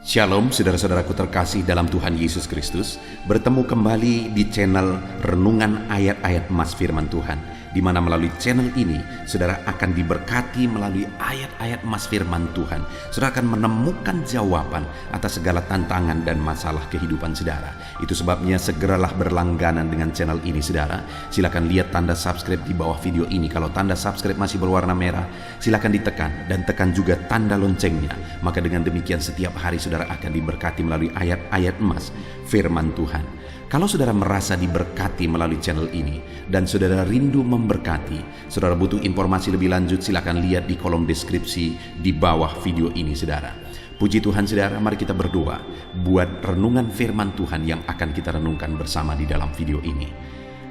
Shalom saudara-saudaraku terkasih dalam Tuhan Yesus Kristus. Bertemu kembali di channel Renungan Ayat-Ayat Emas Firman Tuhan, di mana melalui channel ini saudara akan diberkati melalui ayat-ayat emas firman Tuhan. Saudara akan menemukan jawaban atas segala tantangan dan masalah kehidupan saudara. Itu sebabnya segeralah berlangganan dengan channel ini saudara. Silakan lihat tanda subscribe di bawah video ini. Kalau tanda subscribe masih berwarna merah, silakan ditekan dan tekan juga tanda loncengnya. Maka dengan demikian setiap hari saudara akan diberkati melalui ayat-ayat emas firman Tuhan. Kalau saudara merasa diberkati melalui channel ini dan saudara rindu memberkati, saudara butuh informasi lebih lanjut, silakan lihat di kolom deskripsi di bawah video ini saudara. Puji Tuhan saudara, mari kita berdoa buat renungan firman Tuhan yang akan kita renungkan bersama di dalam video ini.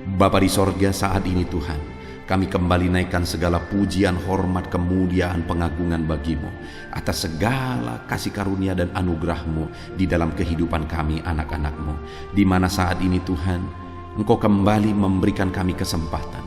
Bapa di sorga, saat ini Tuhan, kami kembali naikkan segala pujian, hormat, kemuliaan, pengagungan bagimu atas segala kasih karunia dan anugerah-Mu di dalam kehidupan kami anak-anak-Mu. Di mana saat ini Tuhan, Engkau kembali memberikan kami kesempatan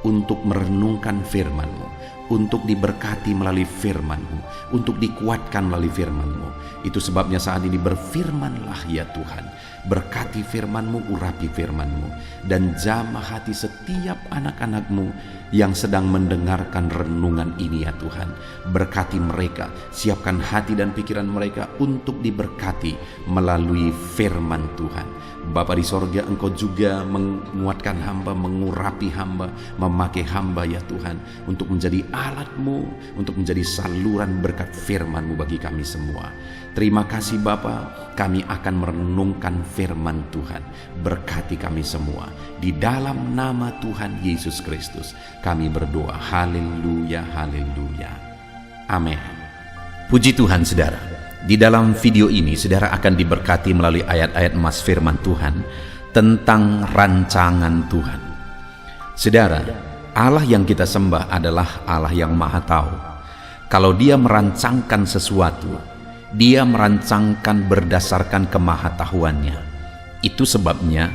untuk merenungkan firman-Mu, untuk diberkati melalui firman-Mu, untuk dikuatkan melalui firman-Mu. Itu sebabnya saat ini berfirmanlah ya Tuhan. Berkati firman-Mu, urapi firman-Mu, dan jamah hati setiap anak-anak-Mu yang sedang mendengarkan renungan ini ya Tuhan. Berkati mereka, siapkan hati dan pikiran mereka untuk diberkati melalui firman Tuhan. Bapa di sorga, Engkau juga menguatkan hamba, mengurapi hamba, memakai hamba ya Tuhan, untuk menjadi alat-Mu, untuk menjadi saluran berkat firman-Mu bagi kami semua. Terima kasih Bapa, kami akan merenungkan firman Tuhan. Berkati kami semua. Di dalam nama Tuhan Yesus Kristus kami berdoa. Haleluya, haleluya. Amin. Puji Tuhan saudara. Di dalam video ini saudara akan diberkati melalui ayat-ayat emas firman Tuhan tentang rancangan Tuhan. Saudara, Allah yang kita sembah adalah Allah yang Maha Tahu. Kalau Dia merancangkan sesuatu, Dia merancangkan berdasarkan kemahatauannya. Itu sebabnya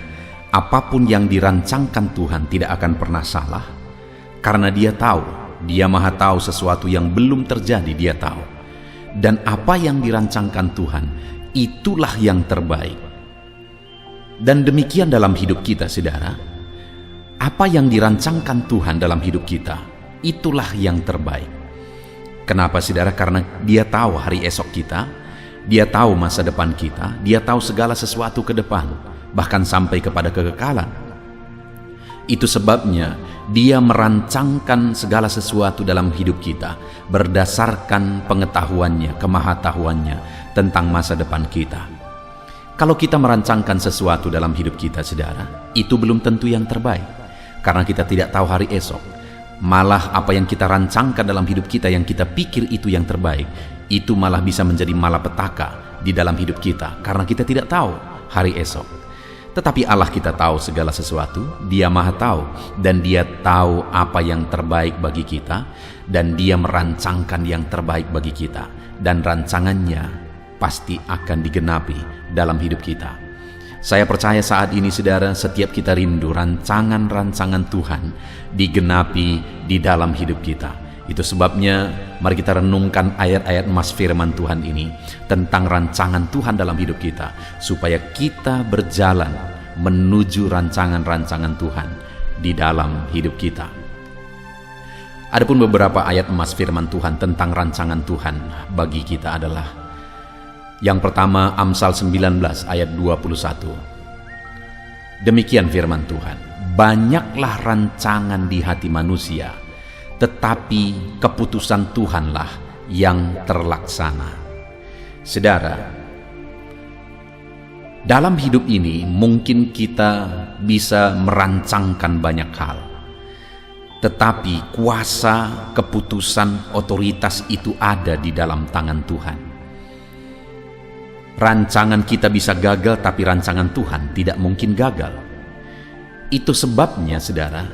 apapun yang dirancangkan Tuhan tidak akan pernah salah, karena Dia tahu, Dia Maha Tahu sesuatu yang belum terjadi, Dia tahu. Dan apa yang dirancangkan Tuhan, itulah yang terbaik. Dan demikian dalam hidup kita saudara. Apa yang dirancangkan Tuhan dalam hidup kita, itulah yang terbaik. Kenapa saudara? Karena Dia tahu hari esok kita, Dia tahu masa depan kita, Dia tahu segala sesuatu ke depan, bahkan sampai kepada kekekalan. Itu sebabnya Dia merancangkan segala sesuatu dalam hidup kita berdasarkan pengetahuannya, kemahatauannya tentang masa depan kita. Kalau kita merancangkan sesuatu dalam hidup kita saudara, itu belum tentu yang terbaik, karena kita tidak tahu hari esok. Malah apa yang kita rancangkan dalam hidup kita, yang kita pikir itu yang terbaik, itu malah bisa menjadi malapetaka di dalam hidup kita, karena kita tidak tahu hari esok. Tetapi Allah kita tahu segala sesuatu, Dia Maha Tahu, dan Dia tahu apa yang terbaik bagi kita, dan Dia merancangkan yang terbaik bagi kita, dan rancangannya pasti akan digenapi dalam hidup kita. Saya percaya saat ini saudara, setiap kita rindu rancangan-rancangan Tuhan digenapi di dalam hidup kita. Itu sebabnya mari kita renungkan ayat-ayat emas firman Tuhan ini tentang rancangan Tuhan dalam hidup kita, supaya kita berjalan menuju rancangan-rancangan Tuhan di dalam hidup kita. Adapun beberapa ayat emas firman Tuhan tentang rancangan Tuhan bagi kita adalah, yang pertama, Amsal 19 ayat 21. Demikian firman Tuhan, banyaklah rancangan di hati manusia, tetapi keputusan Tuhanlah yang terlaksana. Saudara, dalam hidup ini mungkin kita bisa merancangkan banyak hal, tetapi kuasa, keputusan, otoritas itu ada di dalam tangan Tuhan. Rancangan kita bisa gagal, tapi rancangan Tuhan tidak mungkin gagal. Itu sebabnya saudara,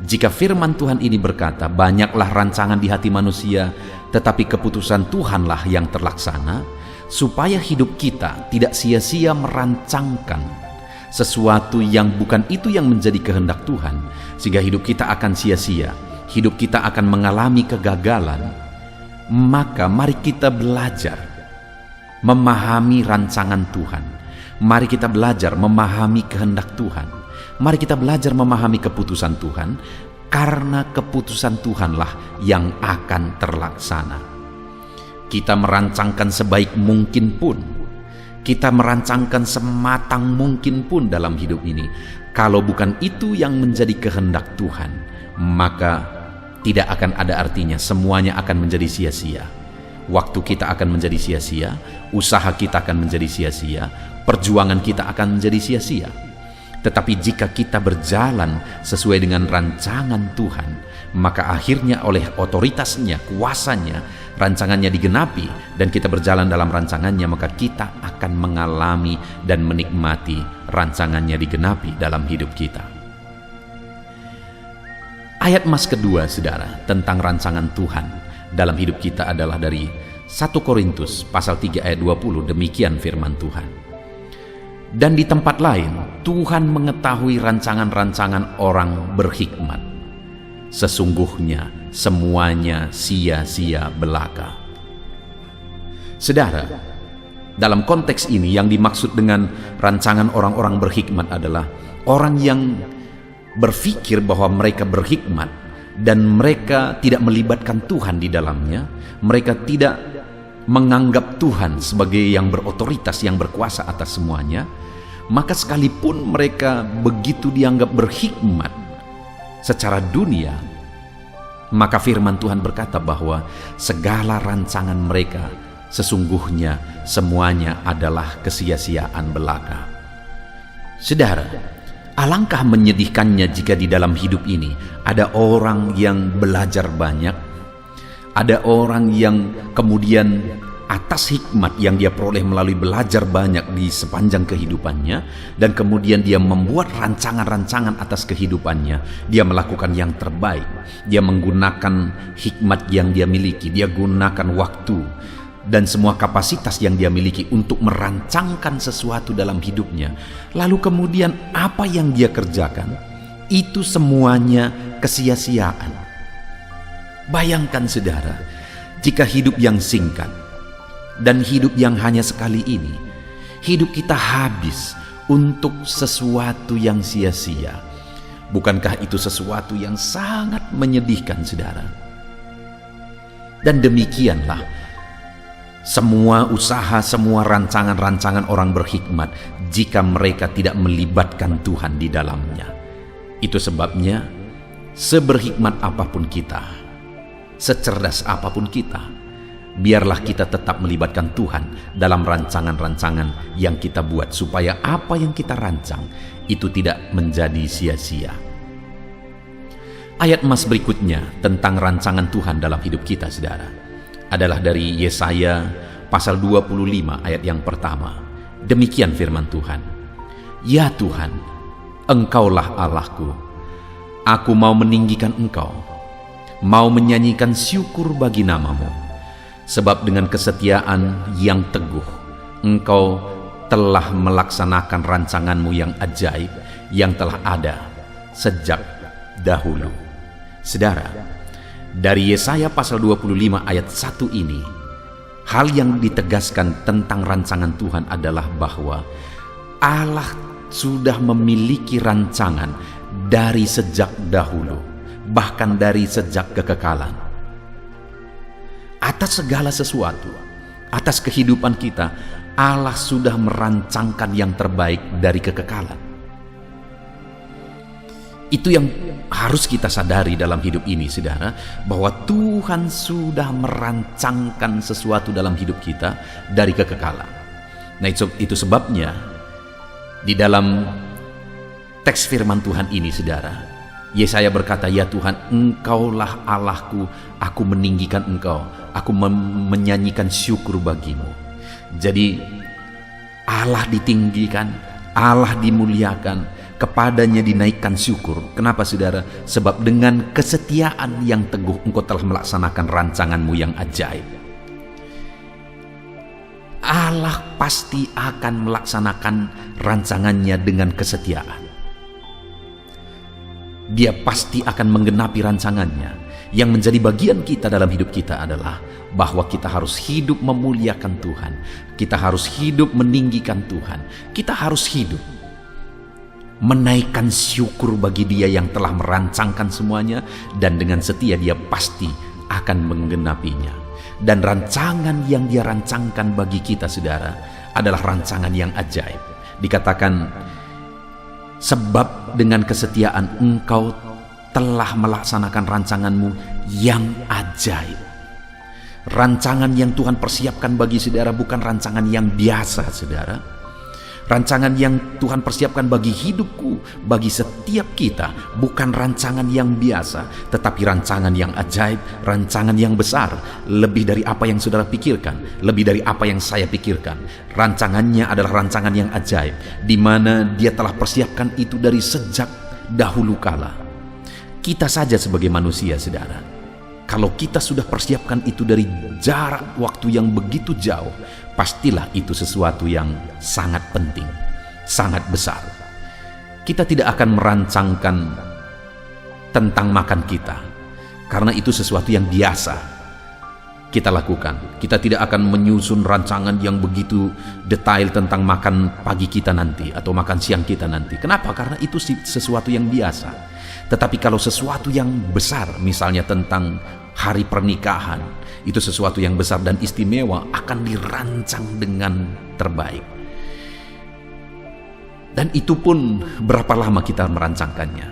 jika firman Tuhan ini berkata, banyaklah rancangan di hati manusia, tetapi keputusan Tuhanlah yang terlaksana, supaya hidup kita tidak sia-sia merancangkan sesuatu yang bukan itu yang menjadi kehendak Tuhan, sehingga hidup kita akan sia-sia, hidup kita akan mengalami kegagalan. Maka mari kita belajar memahami rancangan Tuhan. Mari kita belajar memahami kehendak Tuhan. Mari kita belajar memahami keputusan Tuhan, karena keputusan Tuhanlah yang akan terlaksana. Kita merancangkan sebaik mungkin pun, kita merancangkan sematang mungkin pun dalam hidup ini, kalau bukan itu yang menjadi kehendak Tuhan, maka tidak akan ada artinya. Semuanya akan menjadi sia-sia. Waktu kita akan menjadi sia-sia, usaha kita akan menjadi sia-sia, perjuangan kita akan menjadi sia-sia. Tetapi jika kita berjalan sesuai dengan rancangan Tuhan, maka akhirnya oleh otoritasnya, kuasanya, rancangannya digenapi, dan kita berjalan dalam rancangannya, maka kita akan mengalami dan menikmati rancangannya digenapi dalam hidup kita. Ayat emas kedua, saudara, tentang rancangan Tuhan dalam hidup kita adalah dari 1 Korintus pasal 3 ayat 20. Demikian firman Tuhan. Dan di tempat lain, Tuhan mengetahui rancangan-rancangan orang berhikmat. Sesungguhnya semuanya sia-sia belaka. Saudara, dalam konteks ini yang dimaksud dengan rancangan orang-orang berhikmat adalah orang yang berpikir bahwa mereka berhikmat dan mereka tidak melibatkan Tuhan di dalamnya. Mereka tidak menganggap Tuhan sebagai yang berotoritas, yang berkuasa atas semuanya. Maka sekalipun mereka begitu dianggap berhikmat secara dunia, maka firman Tuhan berkata bahwa segala rancangan mereka sesungguhnya semuanya adalah kesia-siaan belaka. Saudara, alangkah menyedihkannya jika di dalam hidup ini ada orang yang belajar banyak, ada orang yang kemudian atas hikmat yang dia peroleh melalui belajar banyak di sepanjang kehidupannya, dan kemudian dia membuat rancangan-rancangan atas kehidupannya. Dia melakukan yang terbaik, dia menggunakan hikmat yang dia miliki, dia gunakan waktu dan semua kapasitas yang dia miliki untuk merancangkan sesuatu dalam hidupnya. Lalu kemudian apa yang dia kerjakan, itu semuanya kesia-siaan. Bayangkan saudara, jika hidup yang singkat dan hidup yang hanya sekali ini, hidup kita habis untuk sesuatu yang sia-sia. Bukankah itu sesuatu yang sangat menyedihkan, saudara? Dan demikianlah semua usaha, semua rancangan-rancangan orang berhikmat jika mereka tidak melibatkan Tuhan di dalamnya. Itu sebabnya seberhikmat apapun kita, secerdas apapun kita, biarlah kita tetap melibatkan Tuhan dalam rancangan-rancangan yang kita buat, supaya apa yang kita rancang itu tidak menjadi sia-sia. Ayat emas berikutnya tentang rancangan Tuhan dalam hidup kita, saudara, adalah dari Yesaya pasal 25 ayat yang pertama. Demikian firman Tuhan. Ya Tuhan, Engkaulah Allahku. Aku mau meninggikan Engkau, mau menyanyikan syukur bagi nama-Mu. Sebab dengan kesetiaan yang teguh, Engkau telah melaksanakan rancangan-Mu yang ajaib, yang telah ada sejak dahulu. Saudara, dari Yesaya pasal 25 ayat 1 ini, hal yang ditegaskan tentang rancangan Tuhan adalah bahwa Allah sudah memiliki rancangan dari sejak dahulu, bahkan dari sejak kekekalan. Atas segala sesuatu, atas kehidupan kita, Allah sudah merancangkan yang terbaik dari kekekalan. Itu yang harus kita sadari dalam hidup ini, saudara, bahwa Tuhan sudah merancangkan sesuatu dalam hidup kita dari kekekalan. Nah, itu sebabnya di dalam teks firman Tuhan ini, saudara, Yesaya berkata, ya Tuhan, Engkaulah Allahku, aku meninggikan Engkau, aku menyanyikan syukur bagimu. Jadi Allah ditinggikan, Allah dimuliakan, kepadanya dinaikkan syukur. Kenapa, saudara? Sebab dengan kesetiaan yang teguh Engkau telah melaksanakan rancangan-Mu yang ajaib. Allah pasti akan melaksanakan rancangannya dengan kesetiaan. Dia pasti akan menggenapi rancangannya. Yang menjadi bagian kita dalam hidup kita adalah bahwa kita harus hidup memuliakan Tuhan. Kita harus hidup meninggikan Tuhan. Kita harus hidup menaikkan syukur bagi Dia yang telah merancangkan semuanya, dan dengan setia Dia pasti akan menggenapinya. Dan rancangan yang Dia rancangkan bagi kita, saudara, adalah rancangan yang ajaib. Dikatakan, sebab dengan kesetiaan engkau telah melaksanakan rancanganmu yang ajaib. Rancangan yang Tuhan persiapkan bagi saudara bukan rancangan yang biasa, saudara. Rancangan yang Tuhan persiapkan bagi hidupku, bagi setiap kita, bukan rancangan yang biasa, tetapi rancangan yang ajaib, rancangan yang besar, lebih dari apa yang saudara pikirkan, lebih dari apa yang saya pikirkan. Rancangannya adalah rancangan yang ajaib, di mana Dia telah persiapkan itu dari sejak dahulu kala. Kita saja sebagai manusia, saudara, kalau kita sudah persiapkan itu dari jarak waktu yang begitu jauh, pastilah itu sesuatu yang sangat penting, sangat besar. Kita tidak akan merancangkan tentang makan kita, karena itu sesuatu yang biasa kita lakukan. Kita tidak akan menyusun rancangan yang begitu detail tentang makan pagi kita nanti atau makan siang kita nanti. Kenapa? Karena itu sesuatu yang biasa. Tetapi kalau sesuatu yang besar, misalnya tentang hari pernikahan, itu sesuatu yang besar dan istimewa, akan dirancang dengan terbaik. Dan itu pun berapa lama kita merancangkannya.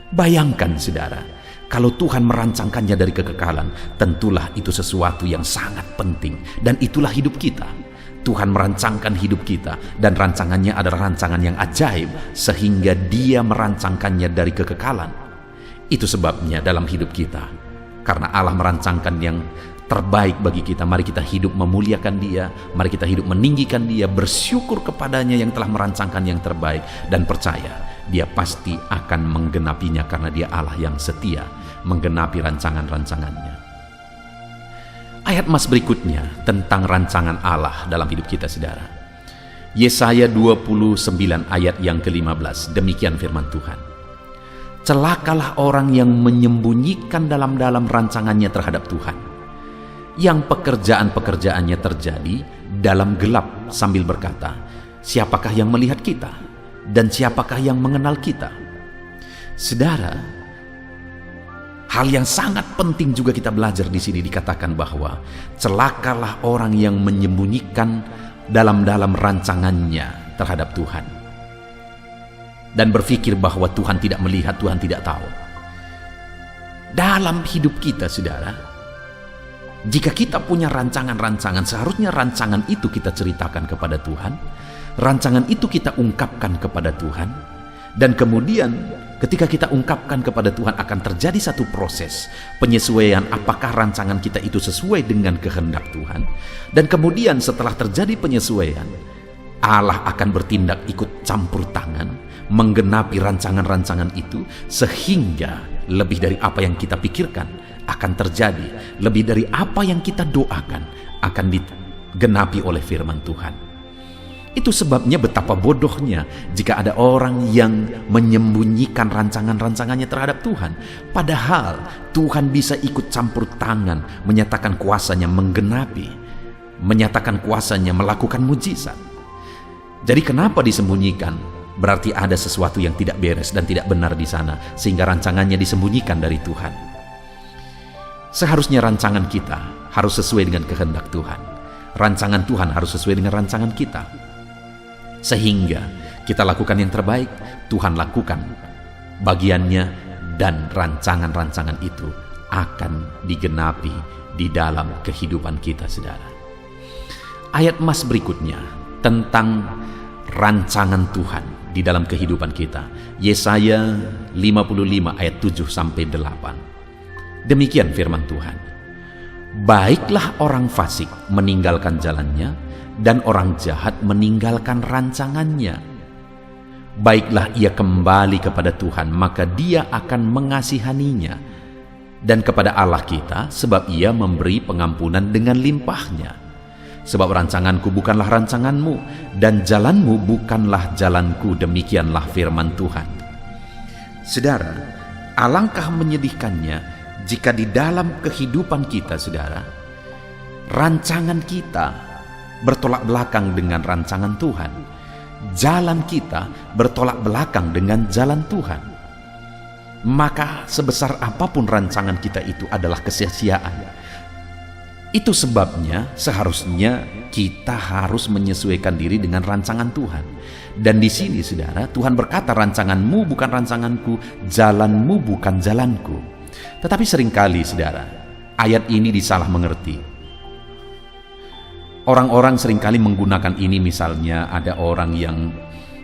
Bayangkan, saudara, kalau Tuhan merancangkannya dari kekekalan, tentulah itu sesuatu yang sangat penting. Dan itulah hidup kita. Tuhan merancangkan hidup kita, dan rancangannya adalah rancangan yang ajaib, sehingga Dia merancangkannya dari kekekalan. Itu sebabnya dalam hidup kita, karena Allah merancangkan yang terbaik bagi kita, mari kita hidup memuliakan Dia, mari kita hidup meninggikan Dia, bersyukur kepadanya yang telah merancangkan yang terbaik, dan percaya Dia pasti akan menggenapinya, karena Dia Allah yang setia menggenapi rancangan-rancangannya. Ayat mas berikutnya tentang rancangan Allah dalam hidup kita, saudara. Yesaya 29 ayat yang ke-15, demikian firman Tuhan. Celakalah orang yang menyembunyikan dalam-dalam rancangannya terhadap Tuhan, yang pekerjaan-pekerjaannya terjadi dalam gelap, sambil berkata, siapakah yang melihat kita? Dan siapakah yang mengenal kita? Saudara, hal yang sangat penting juga kita belajar di sini, dikatakan bahwa celakalah orang yang menyembunyikan dalam-dalam rancangannya terhadap Tuhan, dan berpikir bahwa Tuhan tidak melihat, Tuhan tidak tahu. Dalam hidup kita, saudara, jika kita punya rancangan-rancangan, seharusnya rancangan itu kita ceritakan kepada Tuhan, rancangan itu kita ungkapkan kepada Tuhan, dan kemudian ketika kita ungkapkan kepada Tuhan, akan terjadi satu proses penyesuaian apakah rancangan kita itu sesuai dengan kehendak Tuhan. Dan kemudian setelah terjadi penyesuaian, Allah akan bertindak ikut campur tangan, menggenapi rancangan-rancangan itu, sehingga lebih dari apa yang kita pikirkan akan terjadi, lebih dari apa yang kita doakan akan digenapi oleh firman Tuhan. Itu sebabnya betapa bodohnya jika ada orang yang menyembunyikan rancangan-rancangannya terhadap Tuhan. Padahal Tuhan bisa ikut campur tangan, menyatakan kuasanya menggenapi, menyatakan kuasanya melakukan mujizat. Jadi kenapa disembunyikan? Berarti ada sesuatu yang tidak beres dan tidak benar di sana, sehingga rancangannya disembunyikan dari Tuhan. Seharusnya rancangan kita harus sesuai dengan kehendak Tuhan. Rancangan Tuhan harus sesuai dengan rancangan kita, sehingga kita lakukan yang terbaik, Tuhan lakukan bagiannya, dan rancangan-rancangan itu akan digenapi di dalam kehidupan kita, saudara. Ayat mas berikutnya tentang rancangan Tuhan di dalam kehidupan kita. Yesaya 55 ayat 7-8. Demikian firman Tuhan. Baiklah orang fasik meninggalkan jalannya, dan orang jahat meninggalkan rancangannya. Baiklah ia kembali kepada Tuhan, maka Dia akan mengasihaninya, dan kepada Allah kita, sebab Ia memberi pengampunan dengan limpahnya. Sebab rancanganku bukanlah rancanganmu, dan jalanmu bukanlah jalanku, demikianlah firman Tuhan. Saudara, alangkah menyedihkannya jika di dalam kehidupan kita, saudara, rancangan kita bertolak belakang dengan rancangan Tuhan, jalan kita bertolak belakang dengan jalan Tuhan, maka sebesar apapun rancangan kita itu adalah kesia-siaan. Itu sebabnya seharusnya kita harus menyesuaikan diri dengan rancangan Tuhan. Dan di sini, saudara, Tuhan berkata, rancanganmu bukan rancanganku, jalanmu bukan jalanku. Tetapi seringkali, saudara, ayat ini disalah mengerti. Orang-orang seringkali menggunakan ini, misalnya ada orang yang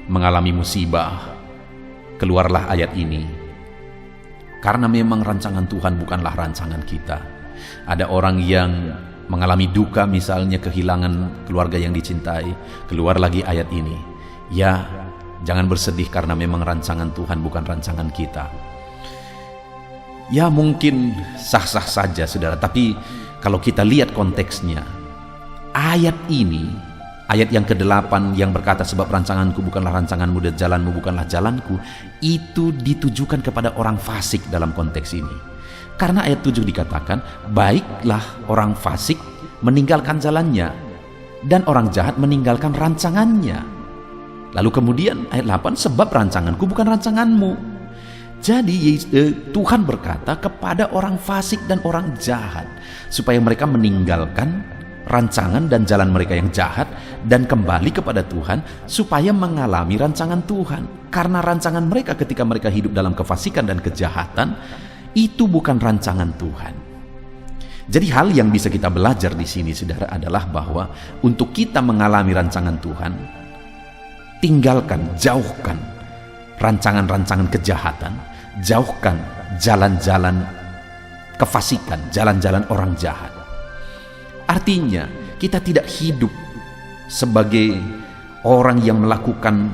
mengalami musibah, keluarlah ayat ini. Karena memang rancangan Tuhan bukanlah rancangan kita. Ada orang yang mengalami duka, misalnya kehilangan keluarga yang dicintai, keluar lagi ayat ini. Ya, jangan bersedih karena memang rancangan Tuhan bukan rancangan kita. Ya, mungkin sah-sah saja, saudara, tapi kalau kita lihat konteksnya, ayat ini, ayat yang ke-8 yang berkata sebab rancanganku bukanlah rancanganmu dan jalanmu bukanlah jalanku, itu ditujukan kepada orang fasik dalam konteks ini. Karena ayat 7 dikatakan, baiklah orang fasik meninggalkan jalannya dan orang jahat meninggalkan rancangannya. Lalu kemudian ayat 8, sebab rancanganku bukan rancanganmu. Jadi Tuhan berkata kepada orang fasik dan orang jahat supaya mereka meninggalkan rancangan dan jalan mereka yang jahat dan kembali kepada Tuhan supaya mengalami rancangan Tuhan. Karena rancangan mereka ketika mereka hidup dalam kefasikan dan kejahatan itu bukan rancangan Tuhan. Jadi hal yang bisa kita belajar di sini, saudara, adalah bahwa untuk kita mengalami rancangan Tuhan, tinggalkan, jauhkan rancangan-rancangan kejahatan, jauhkan jalan-jalan kefasikan, jalan-jalan orang jahat. Artinya, kita tidak hidup sebagai orang yang melakukan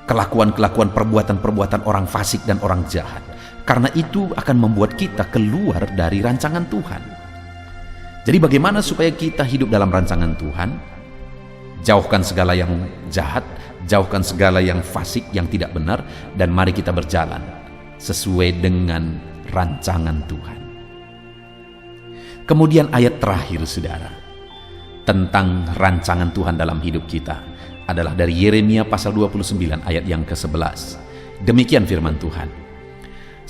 kelakuan-kelakuan, perbuatan-perbuatan orang fasik dan orang jahat. Karena itu akan membuat kita keluar dari rancangan Tuhan. Jadi bagaimana supaya kita hidup dalam rancangan Tuhan? Jauhkan segala yang jahat, jauhkan segala yang fasik, yang tidak benar, dan mari kita berjalan sesuai dengan rancangan Tuhan. Kemudian ayat terakhir, saudara, tentang rancangan Tuhan dalam hidup kita adalah dari Yeremia pasal 29 ayat yang ke-11. Demikian firman Tuhan.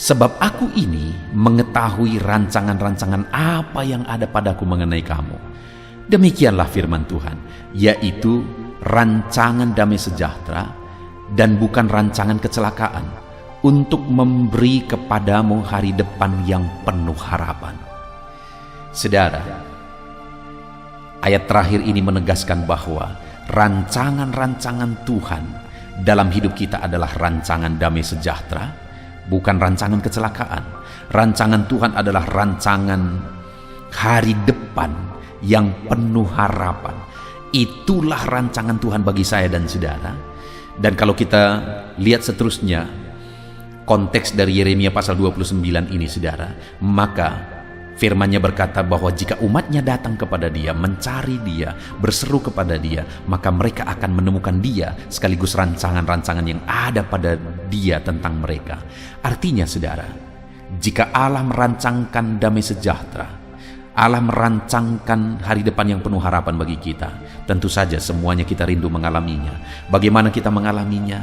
Sebab aku ini mengetahui rancangan-rancangan apa yang ada padaku mengenai kamu. Demikianlah firman Tuhan, yaitu rancangan damai sejahtera dan bukan rancangan kecelakaan, untuk memberi kepadamu hari depan yang penuh harapan. Saudara, ayat terakhir ini menegaskan bahwa rancangan-rancangan Tuhan dalam hidup kita adalah rancangan damai sejahtera, bukan rancangan kecelakaan. Rancangan Tuhan adalah rancangan hari depan yang penuh harapan. Itulah rancangan Tuhan bagi saya dan saudara. Dan kalau kita lihat seterusnya konteks dari Yeremia pasal 29 ini, saudara, maka firman-Nya berkata bahwa jika umatnya datang kepada Dia, mencari Dia, berseru kepada Dia, maka mereka akan menemukan Dia sekaligus rancangan-rancangan yang ada pada Dia tentang mereka. Artinya, saudara, jika Allah merancangkan damai sejahtera, Allah merancangkan hari depan yang penuh harapan bagi kita, tentu saja semuanya kita rindu mengalaminya. Bagaimana kita mengalaminya?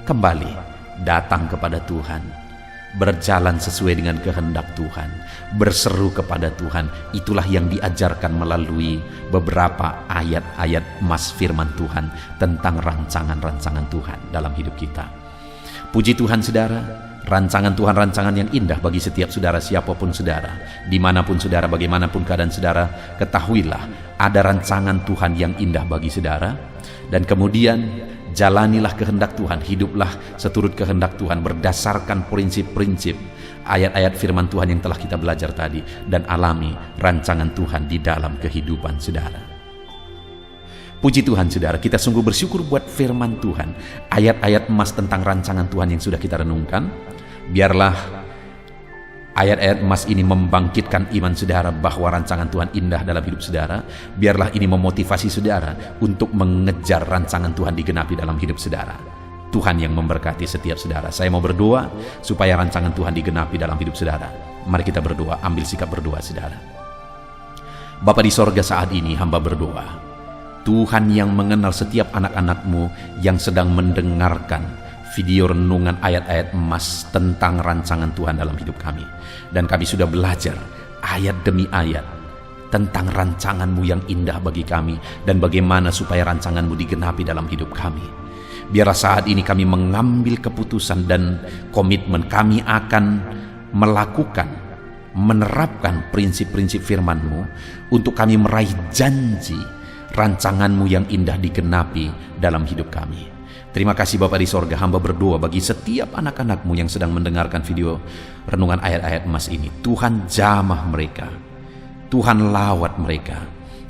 Kembali datang kepada Tuhan, berjalan sesuai dengan kehendak Tuhan, berseru kepada Tuhan. Itulah yang diajarkan melalui beberapa ayat-ayat emas firman Tuhan tentang rancangan-rancangan Tuhan dalam hidup kita. Puji Tuhan, saudara, rancangan Tuhan rancangan yang indah bagi setiap saudara, siapapun saudara, dimanapun saudara, bagaimanapun keadaan saudara. Ketahuilah ada rancangan Tuhan yang indah bagi saudara. Dan kemudian jalanilah kehendak Tuhan, hiduplah seturut kehendak Tuhan berdasarkan prinsip-prinsip ayat-ayat firman Tuhan yang telah kita belajar tadi, dan alami rancangan Tuhan di dalam kehidupan saudara. Puji Tuhan, saudara, kita sungguh bersyukur buat firman Tuhan, ayat-ayat emas tentang rancangan Tuhan yang sudah kita renungkan. Biarlah ayat-ayat emas ini membangkitkan iman saudara bahwa rancangan Tuhan indah dalam hidup saudara. Biarlah ini memotivasi saudara untuk mengejar rancangan Tuhan digenapi dalam hidup saudara. Tuhan yang memberkati setiap saudara. Saya mau berdoa supaya rancangan Tuhan digenapi dalam hidup saudara. Mari kita berdoa, ambil sikap berdoa saudara. Bapa di sorga, saat ini hamba berdoa, Tuhan yang mengenal setiap anak-anak-Mu yang sedang mendengarkan video renungan ayat-ayat emas tentang rancangan Tuhan dalam hidup kami. Dan kami sudah belajar ayat demi ayat tentang rancangan-Mu yang indah bagi kami dan bagaimana supaya rancangan-Mu digenapi dalam hidup kami. Biarlah saat ini kami mengambil keputusan dan komitmen, kami akan melakukan, menerapkan prinsip-prinsip firman-Mu untuk kami meraih janji rancangan-Mu yang indah digenapi dalam hidup kami. Terima kasih Bapa di sorga, hamba berdoa bagi setiap anak-anak-Mu yang sedang mendengarkan video renungan ayat-ayat emas ini. Tuhan jamah mereka, Tuhan lawat mereka,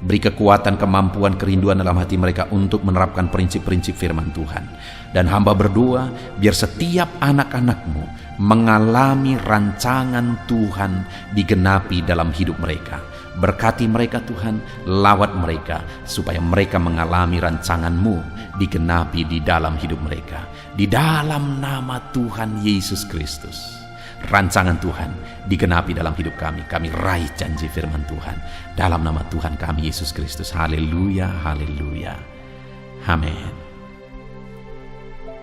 beri kekuatan, kemampuan, kerinduan dalam hati mereka untuk menerapkan prinsip-prinsip firman Tuhan. Dan hamba berdoa biar setiap anak-anak-Mu mengalami rancangan Tuhan digenapi dalam hidup mereka. Berkati mereka Tuhan, lawat mereka supaya mereka mengalami rancangan-Mu digenapi di dalam hidup mereka. Di dalam nama Tuhan Yesus Kristus, rancangan Tuhan digenapi dalam hidup kami. Kami raih janji firman Tuhan dalam nama Tuhan kami Yesus Kristus. Haleluya, haleluya, amin.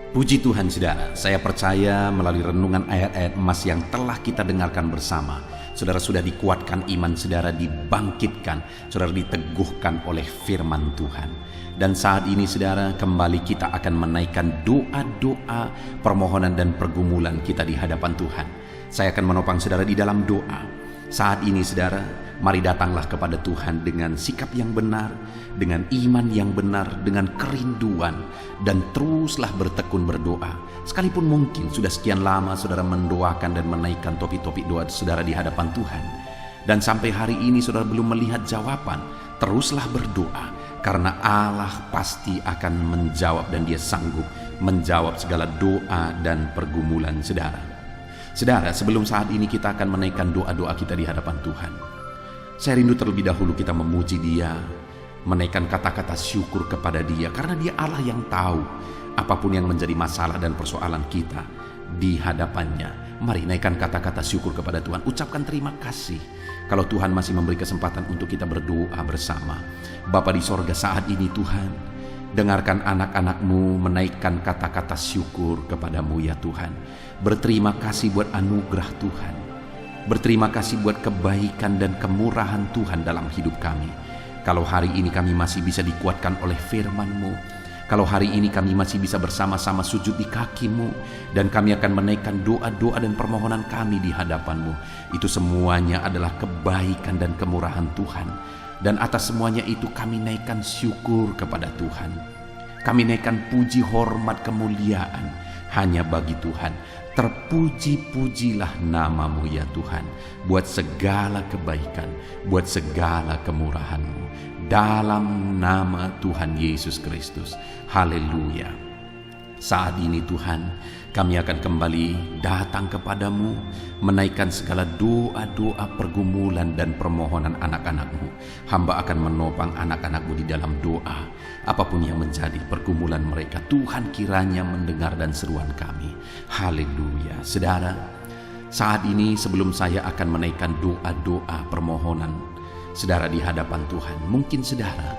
Puji Tuhan saudara, saya percaya melalui renungan ayat-ayat emas yang telah kita dengarkan bersama, saudara sudah dikuatkan iman saudara, dibangkitkan, saudara diteguhkan oleh firman Tuhan. Dan saat ini saudara, kembali kita akan menaikkan doa-doa permohonan dan pergumulan kita di hadapan Tuhan. Saya akan menopang saudara di dalam doa. Saat ini saudara, mari datanglah kepada Tuhan dengan sikap yang benar, dengan iman yang benar, dengan kerinduan, dan teruslah bertekun berdoa. Sekalipun mungkin sudah sekian lama saudara mendoakan dan menaikkan topik-topik doa saudara di hadapan Tuhan, dan sampai hari ini saudara belum melihat jawaban, teruslah berdoa, karena Allah pasti akan menjawab dan Dia sanggup menjawab segala doa dan pergumulan saudara. Saudara, sebelum saat ini kita akan menaikkan doa-doa kita di hadapan Tuhan, saya rindu terlebih dahulu kita memuji Dia, menaikkan kata-kata syukur kepada Dia, karena Dia Allah yang tahu apapun yang menjadi masalah dan persoalan kita di hadapannya. Mari naikkan kata-kata syukur kepada Tuhan, ucapkan terima kasih kalau Tuhan masih memberi kesempatan untuk kita berdoa bersama. Bapa di sorga, saat ini Tuhan, dengarkan anak-anak-Mu menaikkan kata-kata syukur kepadamu ya Tuhan. Berterima kasih buat anugerah Tuhan, berterima kasih buat kebaikan dan kemurahan Tuhan dalam hidup kami. Kalau hari ini kami masih bisa dikuatkan oleh firman-Mu, kalau hari ini kami masih bisa bersama-sama sujud di kaki-Mu, dan kami akan menaikkan doa-doa dan permohonan kami di hadapan-Mu, itu semuanya adalah kebaikan dan kemurahan Tuhan. Dan atas semuanya itu kami naikkan syukur kepada Tuhan. Kami naikkan puji, hormat, kemuliaan hanya bagi Tuhan. Terpuji-pujilah nama-Mu ya Tuhan, buat segala kebaikan, buat segala kemurahan-Mu, dalam nama Tuhan Yesus Kristus. Haleluya. Saat ini Tuhan, kami akan kembali datang kepadamu, menaikkan segala doa-doa pergumulan dan permohonan anak-anak-Mu. Hamba akan menopang anak-anak-Mu di dalam doa. Apapun yang menjadi pergumulan mereka, Tuhan kiranya mendengar dan seruan kami. Haleluya. Saudara, saat ini sebelum saya akan menaikkan doa-doa permohonan saudara di hadapan Tuhan, mungkin saudara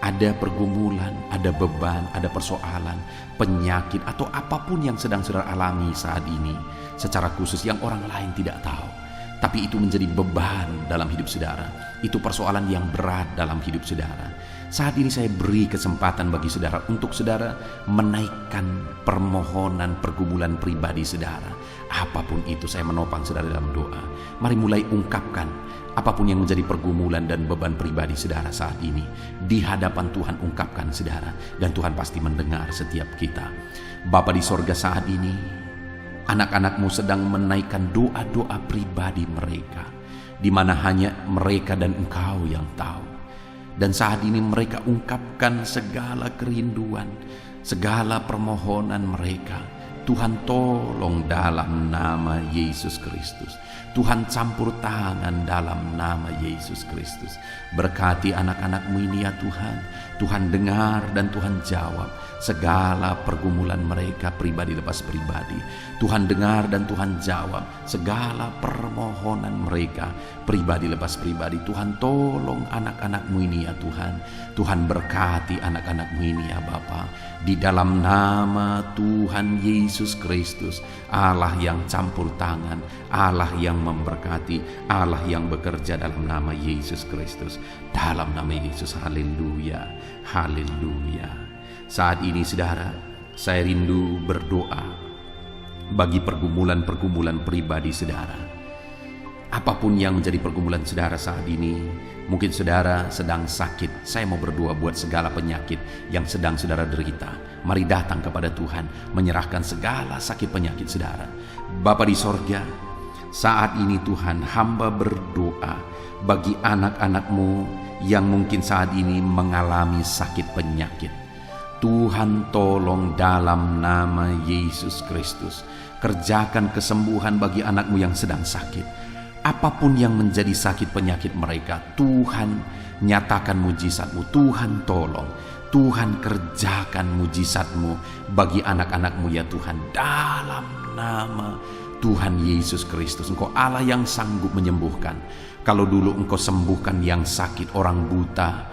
ada pergumulan, ada beban, ada persoalan, penyakit, atau apapun yang sedang saudara alami saat ini secara khusus yang orang lain tidak tahu, tapi itu menjadi beban dalam hidup saudara. Itu persoalan yang berat dalam hidup saudara. Saat ini saya beri kesempatan bagi saudara untuk saudara menaikkan permohonan pergumulan pribadi saudara. Apapun itu, saya menopang saudara dalam doa. Mari mulai ungkapkan apapun yang menjadi pergumulan dan beban pribadi saudara saat ini. Di hadapan Tuhan ungkapkan saudara, dan Tuhan pasti mendengar setiap kita. Bapa di sorga, saat ini anak-anak-Mu sedang menaikkan doa-doa pribadi mereka, di mana hanya mereka dan Engkau yang tahu. Dan saat ini mereka ungkapkan segala kerinduan, segala permohonan mereka. Tuhan tolong dalam nama Yesus Kristus. Tuhan campur tangan dalam nama Yesus Kristus. Berkati anak-anak-Mu ini ya Tuhan. Tuhan dengar dan Tuhan jawab segala pergumulan mereka pribadi lepas pribadi. Tuhan dengar dan Tuhan jawab segala permohonan mereka pribadi lepas pribadi. Tuhan tolong anak-anak-Mu ini ya Tuhan. Tuhan berkati anak-anak-Mu ini ya Bapa. Di dalam nama Tuhan Yesus Kristus, Allah yang campur tangan, Allah yang memberkati, Allah yang bekerja dalam nama Yesus Kristus. Dalam nama Yesus, haleluya, haleluya. Saat ini saudara, saya rindu berdoa bagi pergumulan-pergumulan pribadi saudara. Apapun yang menjadi pergumulan saudara saat ini, mungkin saudara sedang sakit. Saya mau berdoa buat segala penyakit yang sedang saudara derita. Mari datang kepada Tuhan, menyerahkan segala sakit penyakit saudara. Bapa di sorga, saat ini Tuhan, hamba berdoa bagi anak-anak-Mu yang mungkin saat ini mengalami sakit penyakit. Tuhan tolong dalam nama Yesus Kristus, kerjakan kesembuhan bagi anak-Mu yang sedang sakit. Apapun yang menjadi sakit penyakit mereka, Tuhan nyatakan mujizat-Mu. Tuhan tolong, Tuhan kerjakan mujizat-Mu bagi anak-anak-Mu ya Tuhan. Dalam nama Tuhan Yesus Kristus, Engkau Allah yang sanggup menyembuhkan. Kalau dulu Engkau sembuhkan yang sakit, orang buta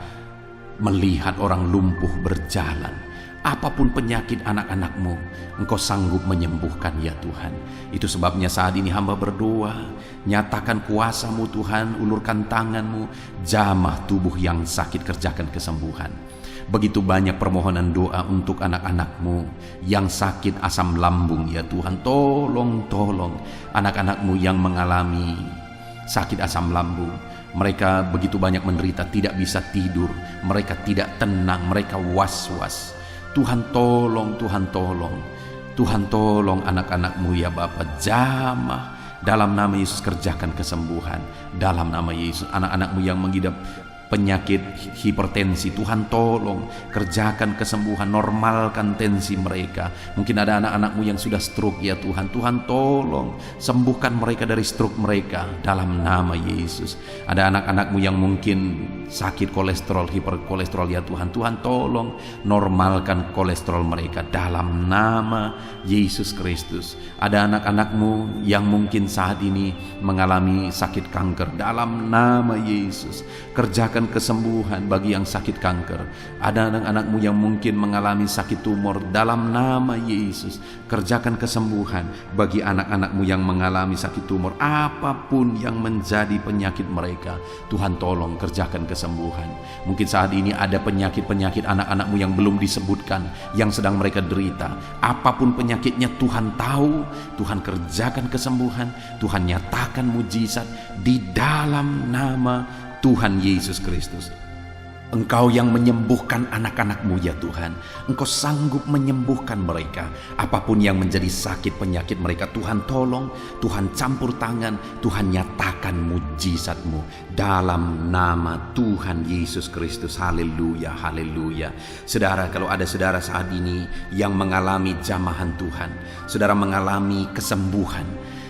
melihat, orang lumpuh berjalan, apapun penyakit anak-anak-Mu, Engkau sanggup menyembuhkan ya Tuhan. Itu sebabnya saat ini hamba berdoa, nyatakan kuasa-Mu Tuhan, ulurkan tangan-Mu, jamah tubuh yang sakit, kerjakan kesembuhan. Begitu banyak permohonan doa untuk anak-anak-Mu yang sakit asam lambung ya Tuhan. Tolong anak-anak-Mu yang mengalami sakit asam lambung. Mereka begitu banyak menderita, tidak bisa tidur, mereka tidak tenang, mereka was-was. Tuhan tolong, Tuhan tolong, Tuhan tolong anak-anak-Mu ya Bapa. Jamah dalam nama Yesus, kerjakan kesembuhan. Dalam nama Yesus, anak-anak-Mu yang mengidap penyakit hipertensi, Tuhan tolong kerjakan kesembuhan, normalkan tensi mereka. Mungkin ada anak-anak-Mu yang sudah stroke ya Tuhan. Tuhan tolong sembuhkan mereka dari stroke mereka dalam nama Yesus. Ada anak-anak-Mu yang mungkin sakit kolesterol, hiperkolesterol ya Tuhan. Tuhan tolong normalkan kolesterol mereka dalam nama Yesus Kristus. Ada anak-anak-Mu yang mungkin saat ini mengalami sakit kanker, dalam nama Yesus kerjakan kesembuhan bagi yang sakit kanker. Ada anak-anak-Mu yang mungkin mengalami sakit tumor, dalam nama Yesus kerjakan kesembuhan bagi anak-anak-Mu yang mengalami sakit tumor. Apapun yang menjadi penyakit mereka, Tuhan tolong kerjakan kesembuhan. Mungkin saat ini ada penyakit-penyakit anak-anak-Mu yang belum disebutkan, yang sedang mereka derita. Apapun penyakitnya Tuhan tahu. Tuhan kerjakan kesembuhan, Tuhan nyatakan mujizat di dalam nama Tuhan Yesus Kristus. Engkau yang menyembuhkan anak-anak-Mu ya Tuhan. Engkau sanggup menyembuhkan mereka. Apapun yang menjadi sakit penyakit mereka, Tuhan tolong, Tuhan campur tangan, Tuhan nyatakan mujizat-Mu dalam nama Tuhan Yesus Kristus. Haleluya, haleluya. Saudara, kalau ada saudara saat ini yang mengalami jamahan Tuhan, saudara mengalami kesembuhan,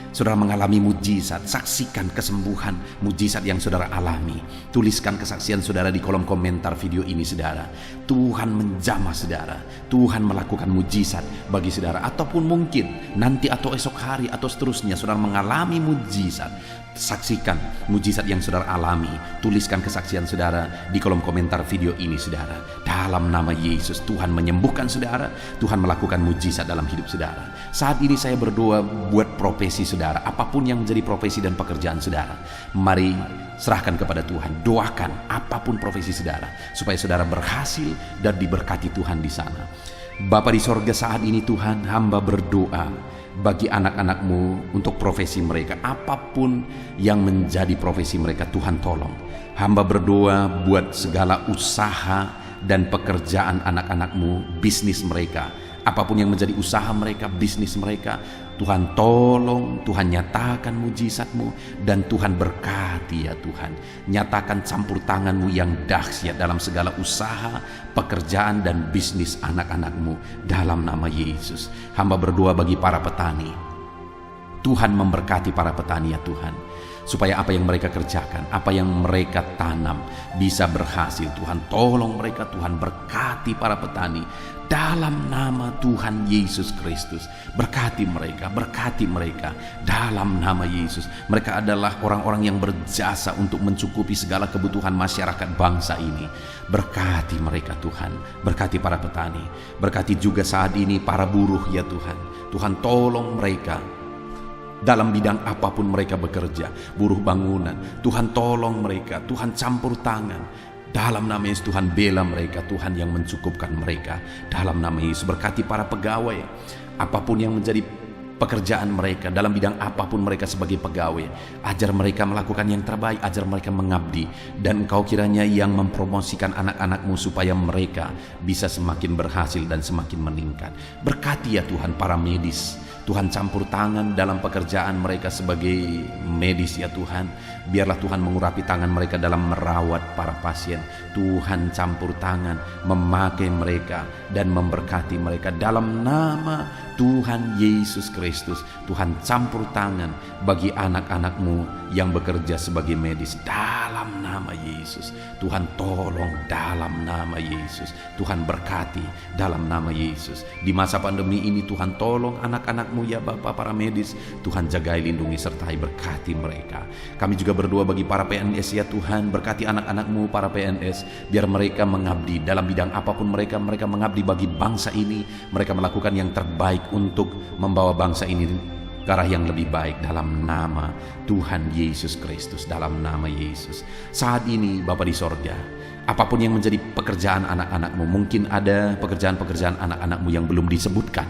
saudara mengalami mujizat, saksikan kesembuhan, mujizat yang saudara alami. Tuliskan kesaksian saudara di kolom komentar video ini saudara. Tuhan menjamah saudara, Tuhan melakukan mujizat bagi saudara. Ataupun mungkin nanti atau esok hari atau seterusnya saudara mengalami mujizat. Saksikan mujizat yang saudara alami. Tuliskan kesaksian saudara di kolom komentar video ini saudara. Dalam nama Yesus, Tuhan menyembuhkan saudara, Tuhan melakukan mujizat dalam hidup saudara. Saat ini saya berdoa buat profesi saudara, apapun yang menjadi profesi dan pekerjaan saudara. Mari serahkan kepada Tuhan, doakan apapun profesi saudara, supaya saudara berhasil dan diberkati Tuhan di sana. Bapa di sorga, saat ini Tuhan, hamba berdoa bagi anak-anak-Mu untuk profesi mereka. Apapun yang menjadi profesi mereka, Tuhan tolong. Hamba berdoa buat segala usaha dan pekerjaan anak-anak-Mu, bisnis mereka. Apapun yang menjadi usaha mereka, bisnis mereka, Tuhan tolong, Tuhan nyatakan mujizat-Mu, dan Tuhan berkati ya Tuhan. Nyatakan campur tangan-Mu yang dahsyat dalam segala usaha, pekerjaan, dan bisnis anak-anak-Mu dalam nama Yesus. Hamba berdoa bagi para petani. Tuhan memberkati para petani ya Tuhan. supaya apa yang mereka kerjakan, apa yang mereka tanam bisa berhasil. Tuhan tolong mereka, Tuhan berkati para petani dalam nama Tuhan Yesus Kristus. Berkati mereka dalam nama Yesus. Mereka adalah orang-orang yang berjasa untuk mencukupi segala kebutuhan masyarakat bangsa ini. Berkati mereka Tuhan, berkati para petani, berkati juga saat ini para buruh ya Tuhan. Tuhan tolong mereka dalam bidang apapun mereka bekerja, buruh bangunan, Tuhan tolong mereka, Tuhan campur tangan. Dalam nama Yesus Tuhan bela mereka, Tuhan yang mencukupkan mereka. Dalam nama Yesus berkati para pegawai, apapun yang menjadi pekerjaan mereka, dalam bidang apapun mereka sebagai pegawai, ajar mereka melakukan yang terbaik, ajar mereka mengabdi. Dan Engkau kiranya yang mempromosikan anak-anak-Mu supaya mereka bisa semakin berhasil dan semakin meningkat. Berkati ya Tuhan para medis, Tuhan campur tangan dalam pekerjaan mereka sebagai medis ya Tuhan. Biarlah Tuhan mengurapi tangan mereka dalam merawat para pasien. Tuhan campur tangan, memakai mereka dan memberkati mereka dalam nama Tuhan Yesus Kristus. Tuhan campur tangan bagi anak-anak-Mu yang bekerja sebagai medis dalam nama Yesus. Tuhan tolong dalam nama Yesus. Tuhan berkati dalam nama Yesus. Di masa pandemi ini Tuhan tolong anak-anak-Mu ya Bapa para medis. Tuhan jagai, lindungi, sertai berkati mereka. Kami juga berdoa bagi para PNS ya Tuhan. Berkati anak-anak-Mu para PNS, biar mereka mengabdi dalam bidang apapun mereka mengabdi bagi bangsa ini. Mereka melakukan yang terbaik untuk membawa bangsa ini ke arah yang lebih baik dalam nama Tuhan Yesus Kristus. Dalam nama Yesus. Saat ini Bapa di sorga, apapun yang menjadi pekerjaan anak-anak-Mu, mungkin ada pekerjaan-pekerjaan anak-anak-Mu yang belum disebutkan.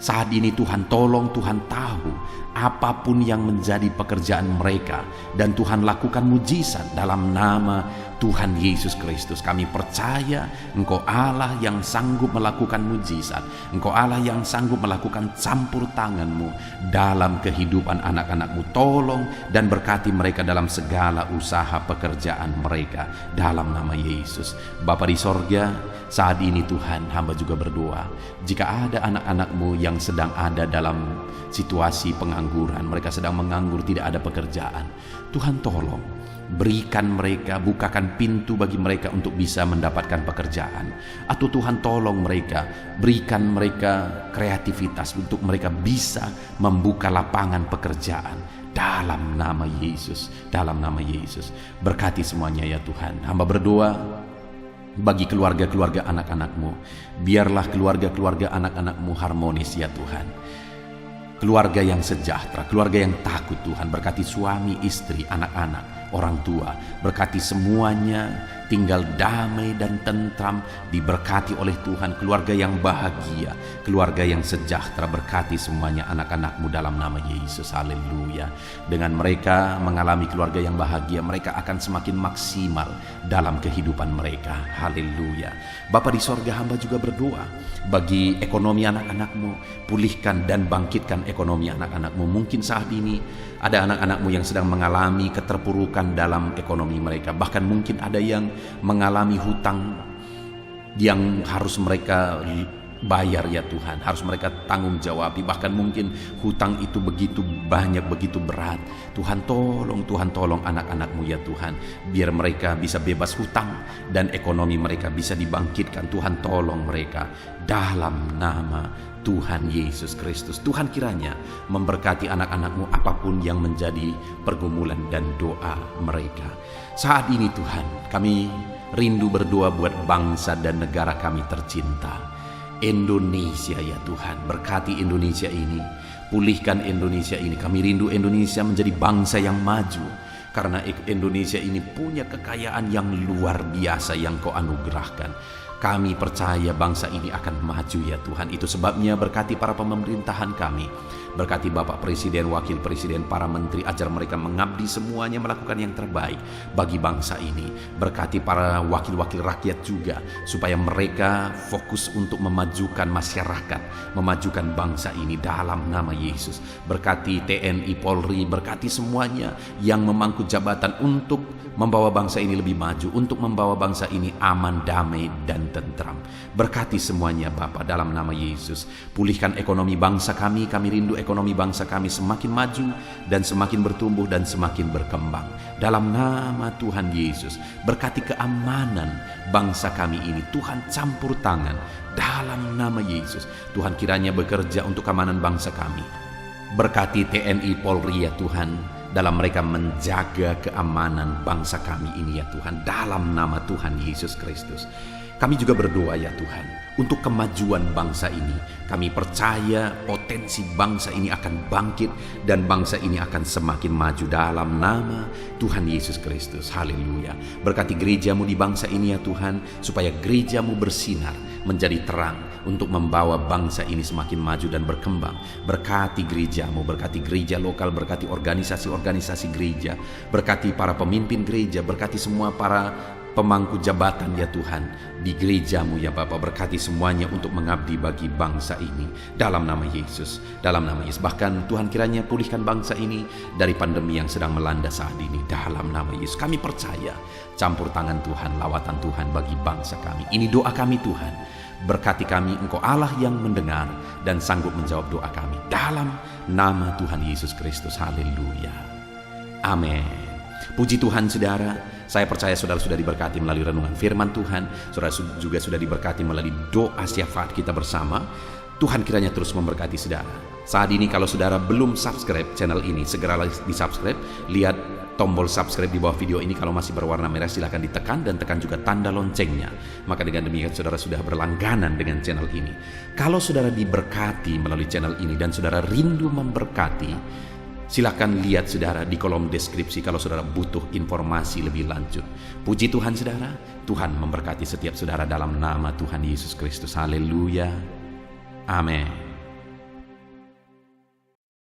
Saat ini Tuhan tolong, Tuhan tahu apapun yang menjadi pekerjaan mereka, dan Tuhan lakukan mujizat dalam nama Tuhan Yesus Kristus. Kami percaya Engkau Allah yang sanggup melakukan mujizat. Engkau Allah yang sanggup melakukan campur tangan-Mu dalam kehidupan anak-anak-Mu. Tolong dan berkati mereka dalam segala usaha pekerjaan mereka dalam nama Yesus. Bapa di sorga, saat ini Tuhan, hamba juga berdoa, jika ada anak-anak-Mu yang sedang ada dalam situasi pengangguran, mereka sedang menganggur, tidak ada pekerjaan, Tuhan tolong berikan mereka, bukakan pintu bagi mereka untuk bisa mendapatkan pekerjaan. Atau Tuhan tolong mereka, berikan mereka kreativitas untuk mereka bisa membuka lapangan pekerjaan dalam nama Yesus. Dalam nama Yesus berkati semuanya ya Tuhan. Hamba berdoa bagi keluarga-keluarga anak-anak-Mu, biarlah keluarga-keluarga anak-anak-Mu harmonis ya Tuhan. Keluarga yang sejahtera, keluarga yang takut Tuhan. Berkati suami, istri, anak-anak, orang tua. Berkati semuanya tinggal damai dan tentram, diberkati oleh Tuhan. Keluarga yang bahagia, keluarga yang sejahtera. Berkati semuanya anak-anak-Mu dalam nama Yesus. Haleluya. Dengan mereka mengalami keluarga yang bahagia, mereka akan semakin maksimal dalam kehidupan mereka. Haleluya. Bapa di sorga, hamba juga berdoa bagi ekonomi anak-anak-Mu. Pulihkan dan bangkitkan ekonomi anak-anak-Mu. Mungkin saat ini ada anak-anak-Mu yang sedang mengalami keterpurukan dalam ekonomi mereka. Bahkan mungkin ada yang mengalami hutang yang harus mereka bayar ya Tuhan, harus mereka tanggung jawab. Bahkan mungkin hutang itu begitu banyak, begitu berat. Tuhan tolong anak-anak-Mu ya Tuhan, biar mereka bisa bebas hutang dan ekonomi mereka bisa dibangkitkan. Tuhan tolong mereka dalam nama Tuhan Yesus Kristus. Tuhan kiranya memberkati anak-anak-Mu apapun yang menjadi pergumulan dan doa mereka. Saat ini Tuhan, kami rindu berdoa buat bangsa dan negara kami tercinta, Indonesia ya Tuhan. Berkati Indonesia ini, pulihkan Indonesia ini. Kami rindu Indonesia menjadi bangsa yang maju, karena Indonesia ini punya kekayaan yang luar biasa yang Kau anugerahkan. Kami percaya bangsa ini akan maju ya Tuhan. Itu sebabnya berkati para pemerintahan kami. Berkati Bapak Presiden, Wakil Presiden, para menteri, ajar mereka mengabdi semuanya melakukan yang terbaik bagi bangsa ini. Berkati para wakil-wakil rakyat juga, supaya mereka fokus untuk memajukan masyarakat, memajukan bangsa ini dalam nama Yesus. Berkati TNI, Polri, berkati semuanya yang memangku jabatan untuk membawa bangsa ini lebih maju, untuk membawa bangsa ini aman, damai, dan tentram. Berkati semuanya Bapa dalam nama Yesus. Pulihkan ekonomi bangsa kami rindu ekonomi bangsa kami semakin maju dan semakin bertumbuh dan semakin berkembang. Dalam nama Tuhan Yesus, berkati keamanan bangsa kami ini. Tuhan campur tangan dalam nama Yesus. Tuhan kiranya bekerja untuk keamanan bangsa kami. Berkati TNI Polri ya Tuhan, dalam mereka menjaga keamanan bangsa kami ini ya Tuhan, dalam nama Tuhan Yesus Kristus. Kami juga berdoa ya Tuhan, untuk kemajuan bangsa ini. Kami percaya potensi bangsa ini akan bangkit dan bangsa ini akan semakin maju dalam nama Tuhan Yesus Kristus. Haleluya. Berkati gerejamu di bangsa ini ya Tuhan, supaya gerejamu bersinar menjadi terang untuk membawa bangsa ini semakin maju dan berkembang. Berkati gerejamu, berkati gereja lokal, berkati organisasi-organisasi gereja, berkati para pemimpin gereja, berkati semua para pemangku jabatan ya Tuhan di gerejamu ya Bapa. Berkati semuanya untuk mengabdi bagi bangsa ini dalam nama Yesus, dalam nama Yesus. Bahkan Tuhan kiranya pulihkan bangsa ini dari pandemi yang sedang melanda saat ini dalam nama Yesus. Kami percaya campur tangan Tuhan, lawatan Tuhan bagi bangsa kami. Ini doa kami Tuhan. Berkati kami, Engkau Allah yang mendengar dan sanggup menjawab doa kami dalam nama Tuhan Yesus Kristus. Haleluya. Amin. Puji Tuhan saudara, saya percaya saudara sudah diberkati melalui renungan firman Tuhan. Saudara juga sudah diberkati melalui doa syafaat kita bersama. Tuhan kiranya terus memberkati saudara. Saat ini kalau saudara belum subscribe channel ini, segeralah di subscribe. Lihat tombol subscribe di bawah video ini, kalau masih berwarna merah silahkan ditekan dan tekan juga tanda loncengnya. Maka dengan demikian saudara sudah berlangganan dengan channel ini. Kalau saudara diberkati melalui channel ini dan saudara rindu memberkati, silakan lihat saudara di kolom deskripsi kalau saudara butuh informasi lebih lanjut. Puji Tuhan saudara, Tuhan memberkati setiap saudara dalam nama Tuhan Yesus Kristus. Haleluya. Amin.